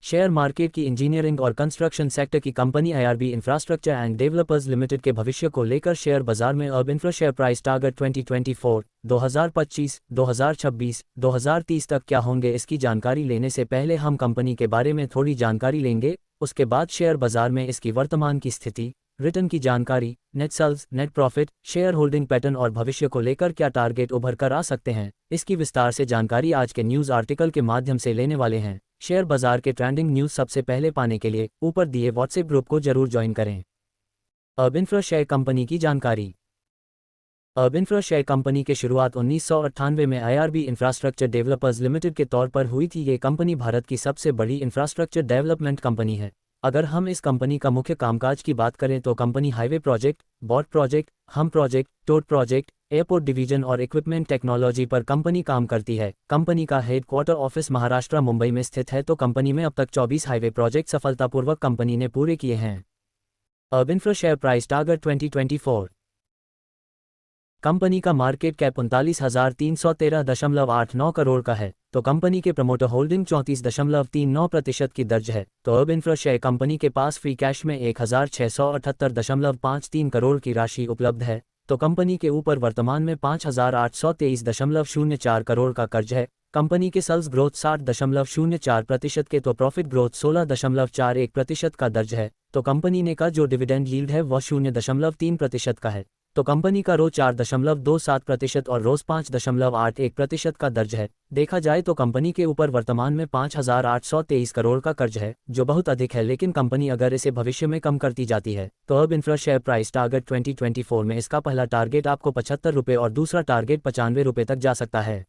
Share market की engineering और construction sector की company IRB infrastructure and developers limited के भविष्य को लेकर शेयर बाजार में अब इंफ्रा शेयर प्राइस टारगेट 2024, 2025, 2026, 2030 तक क्या होंगे, इसकी जानकारी लेने से पहले हम कंपनी के बारे में थोड़ी जानकारी लेंगे। उसके बाद शेयर बाजार में इसकी वर्तमान की स्थिति, रिटर्न की जानकारी, net sales, net profit, shareholding pattern और भविष्य को लेकर क्या टारगेट उभर कर आ सकते हैं, इसकी विस्तार से जानकारी आज के न्यूज़ आर्टिकल के माध्यम से लेने वाले हैं। शेयर बाजार के ट्रेंडिंग न्यूज़ सबसे पहले पाने के लिए ऊपर दिए व्हाट्सएप ग्रुप को जरूर ज्वाइन करें। अब इंफ्रा शेयर कंपनी की जानकारी। अब इंफ्रा शेयर कंपनी की शुरुआत 1998 में आईआरबी इंफ्रास्ट्रक्चर डेवलपर्स लिमिटेड के तौर पर हुई थी। ये कंपनी भारत की सबसे बड़ी इंफ्रास्ट्रक्चर डेवलपमेंट कंपनी है। अगर हम इस कंपनी का मुख्य कामकाज की बात करें तो कंपनी हाईवे प्रोजेक्ट, बॉर्ड प्रोजेक्ट, हम प्रोजेक्ट, टोट प्रोजेक्ट, एयरपोर्ट डिवीजन और इक्विपमेंट टेक्नोलॉजी पर कंपनी काम करती है। कंपनी का हेडक्वार्टर ऑफिस महाराष्ट्र मुंबई में स्थित है। तो कंपनी में अब तक 24 हाईवे प्रोजेक्ट सफलतापूर्वक कंपनी ने पूरे किए हैं। अब infra share price target 2024। Company का मार्केट कैप 39,313.89 करोड़ का है। तो कंपनी के प्रमोटर होल्डिंग 34.39% की दर्ज है। तो अब इंफ्रा शेयर कंपनी के पास फ्री कैश में 1,678.53 करोड़ की राशि उपलब्ध है। तो कंपनी के ऊपर वर्तमान में 5,823.04 करोड़ का कर्ज है। कंपनी के सेल्स ग्रोथ 60.04% के तो प्रॉफिट ग्रोथ 16.41% का दर्ज है। तो कंपनी ने का जो डिविडेंड यील्ड है वह 0.3% का है। तो कंपनी का रो 4.27% और रोज 5.81% का दर्ज है। देखा जाए तो कंपनी के ऊपर वर्तमान में 5,823 करोड़ का कर्ज है, जो बहुत अधिक है। लेकिन कंपनी अगर इसे भविष्य में कम करती जाती है तो अब इंफ्रा शेयर प्राइस टारगेट 2024 में इसका पहला टारगेट आपको 75 रुपये और दूसरा टारगेट 95 रुपये तक जा सकता है।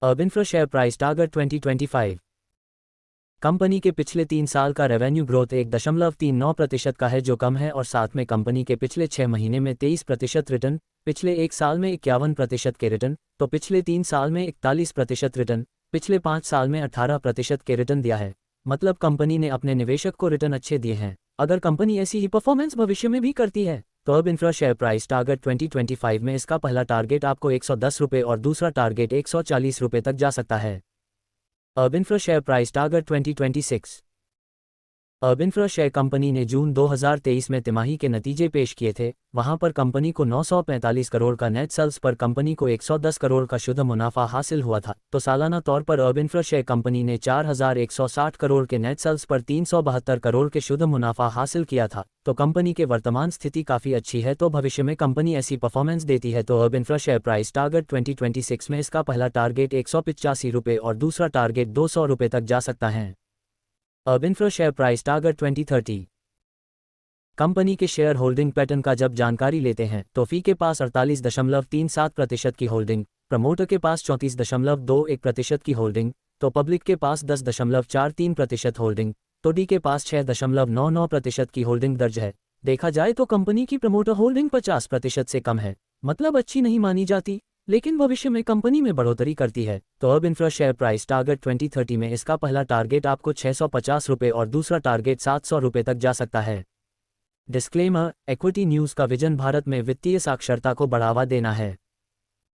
अब infra share price target 2025। Company के पिछले 3 साल का रेवेन्यू ग्रोथ 1.39% का है, जो कम है। और साथ में कंपनी के पिछले 6 महीने में 23% रिटर्न, पिछले 1 साल में 51% के रिटर्न, तो पिछले 3 साल में 41% रिटर्न, पिछले 5 साल में 18% के रिटर्न दिया है। मतलब कंपनी ने अपने निवेशक को रिटर्न अच्छे दिए हैं। अगर कंपनी ऐसी ही परफॉर्मेंस भविष्य में भी करती है तो अब इंफ्रा शेयर प्राइस टारगेट 2025 में इसका पहला टारगेट आपको 110 रुपये और दूसरा टारगेट 140 रुपये तक जा सकता है। अब इंफ्रा शेयर प्राइस टारगेट 2026। अब इंफ्रा शेयर कंपनी ने जून 2023 में तिमाही के नतीजे पेश किए थे। वहां पर कंपनी को 945 करोड़ का नेट सेल्स पर कंपनी को 110 करोड़ का शुद्ध मुनाफा हासिल हुआ था। तो सालाना तौर पर अब इंफ्रा शेयर कंपनी ने 4,160 करोड़ के नेट सेल्स पर 372 करोड़ के शुद्ध मुनाफा हासिल किया था। तो कंपनी के वर्तमान स्थिति काफ़ी अच्छी है। तो भविष्य में कंपनी ऐसी परफॉर्मेंस देती है तो अब इंफ्रा शेयर प्राइस टारगेट 2026 में इसका पहला टारगेट 185 रुपये और दूसरा टारगेट 200 रुपये तक जा सकता है। अब infra share price target 2030। Company के शेयर होल्डिंग पैटर्न का जब जानकारी लेते हैं तो फी के पास 48.37% की होल्डिंग, प्रमोटर के पास 34.21% की होल्डिंग, तो पब्लिक के पास 10.43% होल्डिंग, तो डी के पास 6.99% की होल्डिंग दर्ज है। देखा जाए तो कंपनी की प्रमोटर होल्डिंग 50% से कम है, मतलब अच्छी नहीं मानी जाती, लेकिन भविष्य में कंपनी में बढ़ोतरी करती है। तो अब इंफ्रा शेयर प्राइस टारगेट 2030 में इसका पहला टारगेट आपको 650 रुपये और दूसरा टारगेट 700 रुपये तक जा सकता है। डिस्क्लेमर, इक्विटी न्यूज़ का विजन भारत में वित्तीय साक्षरता को बढ़ावा देना है।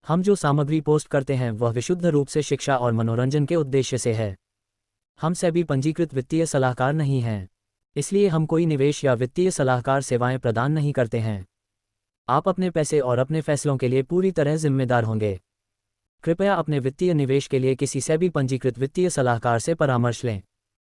हम जो सामग्री पोस्ट करते हैं वह विशुद्ध रूप से शिक्षा और मनोरंजन के उद्देश्य से है। हम सेबी पंजीकृत वित्तीय सलाहकार नहीं हैं, इसलिए हम कोई निवेश या वित्तीय सलाहकार सेवाएं प्रदान नहीं करते हैं। आप अपने पैसे और अपने फैसलों के लिए पूरी तरह जिम्मेदार होंगे। कृपया अपने वित्तीय निवेश के लिए किसी सेबी पंजीकृत वित्तीय सलाहकार से परामर्श लें।